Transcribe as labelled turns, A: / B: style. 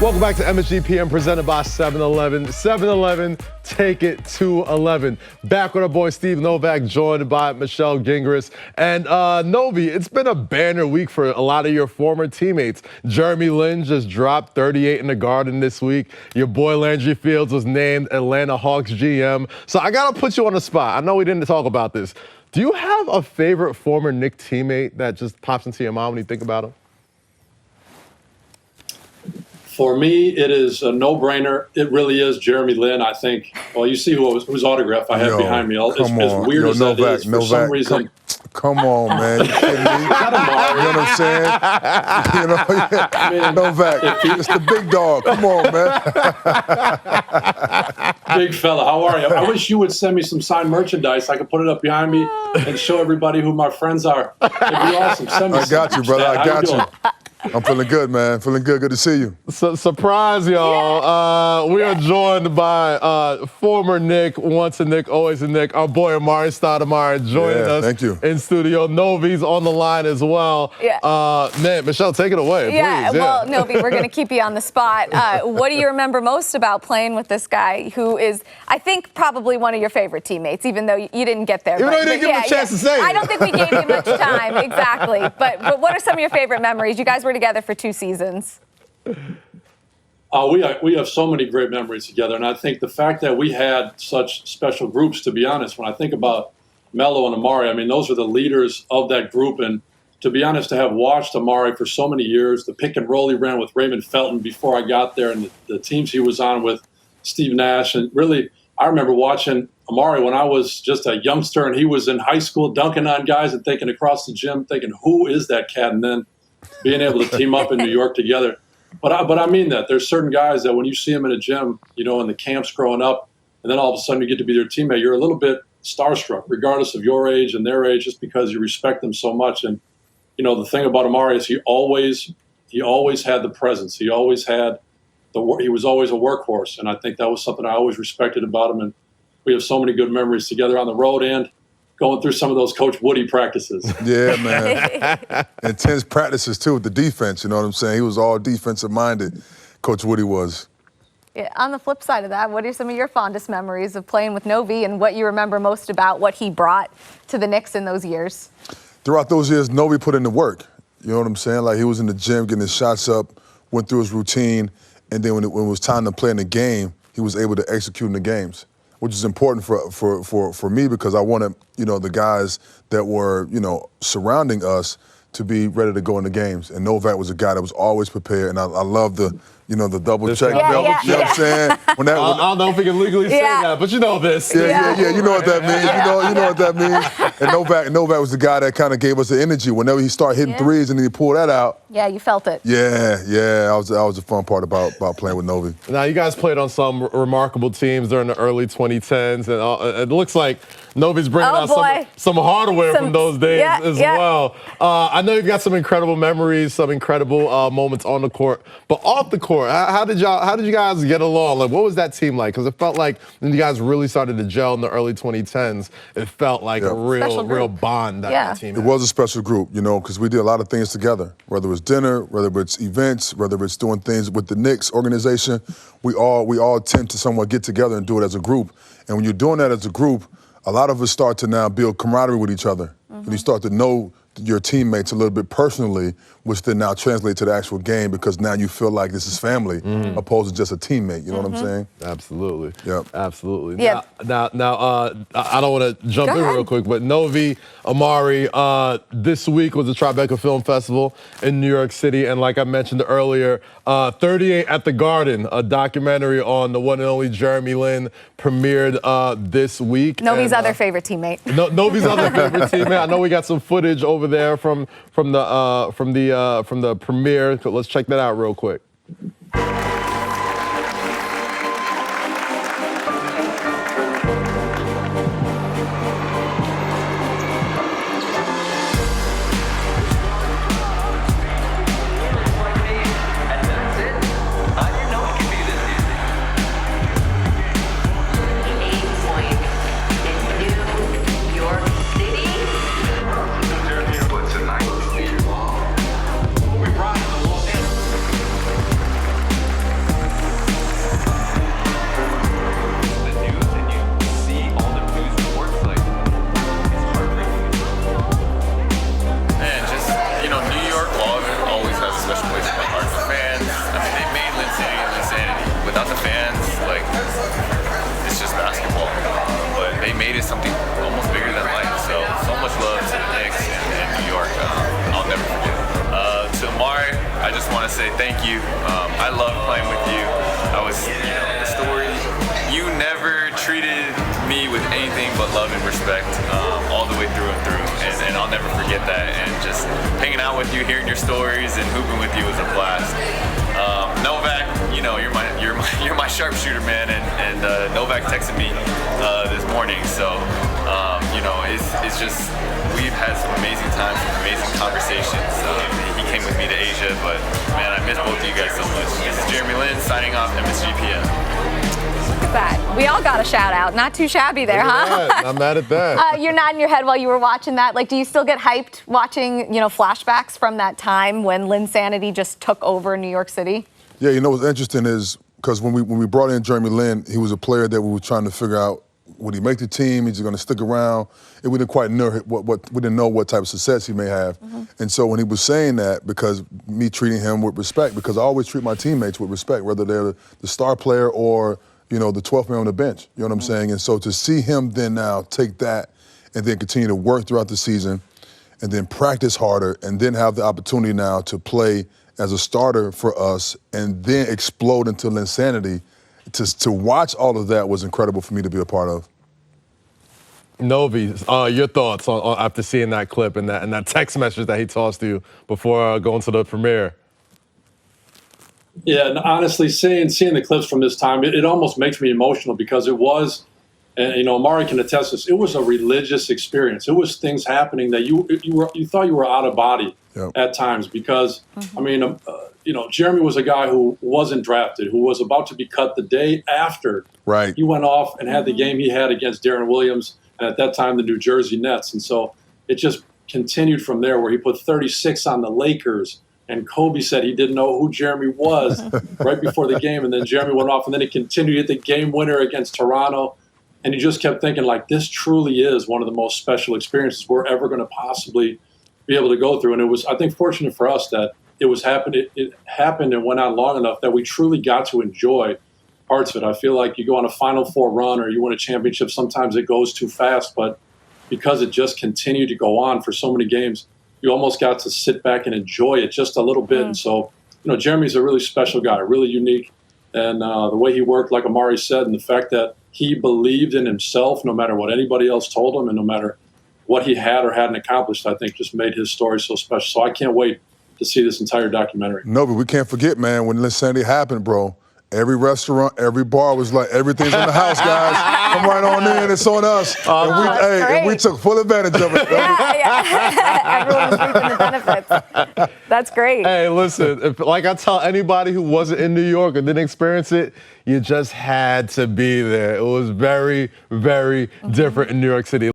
A: Welcome back to MSG PM presented by 7-Eleven. 7-Eleven, take it to 11. Back with our boy Steve Novak, joined by Michelle Gingras. And Novi, it's been a banner week for a lot of your former teammates. Jeremy Lin just dropped 38 in the Garden this week. Your boy Landry Fields was named Atlanta Hawks GM. So I got to put you on the spot. I know we didn't talk about this. Do you have a favorite former Knicks teammate that just pops into your mind when you think about him?
B: For me, it is a no-brainer. It really is Jeremy Lin, I think. Well, you see whose autograph I have behind me. As weird as that is, for some reason.
C: Come on, man. You kidding me? You know what I'm saying? Novak, it's the big dog. Come on, man.
B: Big fella, how are you? I wish you would send me some signed merchandise. I could put it up behind me and show everybody who my friends are. It'd be awesome. Send me
C: I got you, brother. I got you. I'm feeling good, man. Feeling good. Good to see you.
A: Surprise, y'all. We are joined by former Knick, once a Knick, always a Knick, our boy Amar'e Stoudemire joining us in studio. Novi's on the line as well. Man, Michelle, take it away, please.
D: Well, Novi, we're going to keep you on the spot. What do you remember most about playing with this guy who is, I think, probably one of your favorite teammates, even though you didn't get there.
A: Even though you didn't give him a chance to say it.
D: I don't think we gave you much time, exactly. But what are some of your favorite memories? You guys were together for 2 seasons.
B: We have so many great memories together, and I think the fact that we had such special groups, to be honest, when I think about Melo and Amar'e, I mean, those are the leaders of that group, and to be honest, to have watched Amar'e for so many years, the pick and roll he ran with Raymond Felton before I got there, and the teams he was on with Steve Nash, and really, I remember watching Amar'e when I was just a youngster, and he was in high school dunking on guys and thinking across the gym, thinking, who is that cat? And then being able to team up in New York together. But I mean that. There's certain guys that when you see them in a gym, you know, in the camps growing up, and then all of a sudden you get to be their teammate, you're a little bit starstruck, regardless of your age and their age, just because you respect them so much. And, you know, the thing about Amar'e is he always had the presence. He always had he was always a workhorse. And I think that was something I always respected about him. And we have so many good memories together on the road and going through some of those Coach Woody practices.
C: Yeah, man. Intense practices, too, with the defense, you know what I'm saying? He was all defensive-minded, Coach Woody was.
D: Yeah, on the flip side of that, what are some of your fondest memories of playing with Novi and what you remember most about what he brought to the Knicks in those years?
C: Throughout those years, Novi put in the work. You know what I'm saying? Like, he was in the gym getting his shots up, went through his routine, and then when it was time to play in the game, he was able to execute in the games, which is important for me because I wanted, you know, the guys that were, you know, surrounding us to be ready to go in the games. And Novak was a guy that was always prepared, and I love the, you know, the double check. You know what I'm saying?
A: I don't know if we can legally say that, but you know this.
C: Yeah, you know what that means. You know what that means. And Novak was the guy that kind of gave us the energy. Whenever he started hitting threes and then he pulled that out.
D: Yeah, you felt it.
C: Yeah. That was the fun part about playing with Novi.
A: Now, you guys played on some remarkable teams during the early 2010s, and it looks like Novi's bringing out some hardware from those days as well. I know you've got some incredible memories, some incredible moments on the court, but off the court, how did you guys get along? Like, what was that team like? Because it felt like when you guys really started to gel in the early 2010s, it felt like a real bond that the team had.
C: It was a special group, you know, because we did a lot of things together, whether it was dinner, whether it's events, whether it's doing things with the Knicks organization. We all tend to somewhat get together and do it as a group. And when you're doing that as a group, a lot of us start to now build camaraderie with each other. And you start to know your teammates a little bit personally, which then now translate to the actual game because now you feel like this is family opposed to just a teammate. You know what I'm saying?
A: Absolutely.
C: Yep.
A: Absolutely.
D: Yeah.
A: Now, I don't want to jump in real quick, but Novi, Amar'e, this week was the Tribeca Film Festival in New York City, and like I mentioned earlier, 38 at the Garden, a documentary on the one and only Jeremy Lin, premiered this week.
D: Novi's other favorite teammate.
A: Novi's other favorite teammate. I know we got some footage over there from the premiere. So let's check that out real quick.
E: to say thank you. I love playing with you. The story, you never treated me with anything but love and respect all the way through and through, and I'll never forget that. And just hanging out with you, hearing your stories, and hooping with you was a blast. Novak, you're my sharpshooter, man, and Novak texted me this morning, so it's just we've had some amazing times, some amazing conversations. He came with me to Asia, but man, I miss both of you guys so much. This is Jeremy Lin signing off, MSG PM.
D: Look at that. We all got a shout out. Not too shabby there, huh?
A: I'm mad at that.
D: You're nodding your head while you were watching that. Like, do you still get hyped watching, flashbacks from that time when Linsanity just took over New York City?
C: Yeah, what's interesting is because when we brought in Jeremy Lin, he was a player that we were trying to figure out, would he make the team? Is he going to stick around? And we didn't quite know what type of success he may have. Mm-hmm. And so when he was saying that, because me treating him with respect, because I always treat my teammates with respect, whether they're the star player or the 12th man on the bench. You know what I'm saying? And so to see him then now take that and then continue to work throughout the season and then practice harder and then have the opportunity now to play as a starter for us and then explode into Linsanity, to watch all of that was incredible for me to be a part of.
A: Novi, your thoughts on after seeing that clip and that text message that he tossed you before going to the premiere?
B: Yeah, and honestly, seeing the clips from this time, it almost makes me emotional because it was, and Amar'e can attest this, it was a religious experience. It was things happening that you thought you were out of body at times because, Jeremy was a guy who wasn't drafted, who was about to be cut the day after he went off and had the game he had against Darren Williams, and at that time the New Jersey Nets. And so it just continued from there where he put 36 on the Lakers. And Kobe said he didn't know who Jeremy was right before the game. And then Jeremy went off, and then he continued to hit the game winner against Toronto. And he just kept thinking, like, this truly is one of the most special experiences we're ever going to possibly be able to go through. And it was, I think, fortunate for us that it happened and went on long enough that we truly got to enjoy parts of it. I feel like you go on a Final Four run or you win a championship, sometimes it goes too fast. But because it just continued to go on for so many games, you almost got to sit back and enjoy it just a little bit. And so, Jeremy's a really special guy, really unique. And the way he worked, like Amar'e said, and the fact that he believed in himself no matter what anybody else told him and no matter what he had or hadn't accomplished, I think just made his story so special. So I can't wait to see this entire documentary.
C: No, but we can't forget, man, when Linsanity happened, bro, every restaurant, every bar was like, everything's in the house, guys. Come right on in, it's on us. And we took full advantage of it.
D: Everyone's reaping the benefits. That's great.
A: Hey, listen, like I tell anybody who wasn't in New York or didn't experience it, you just had to be there. It was very, very different in New York City.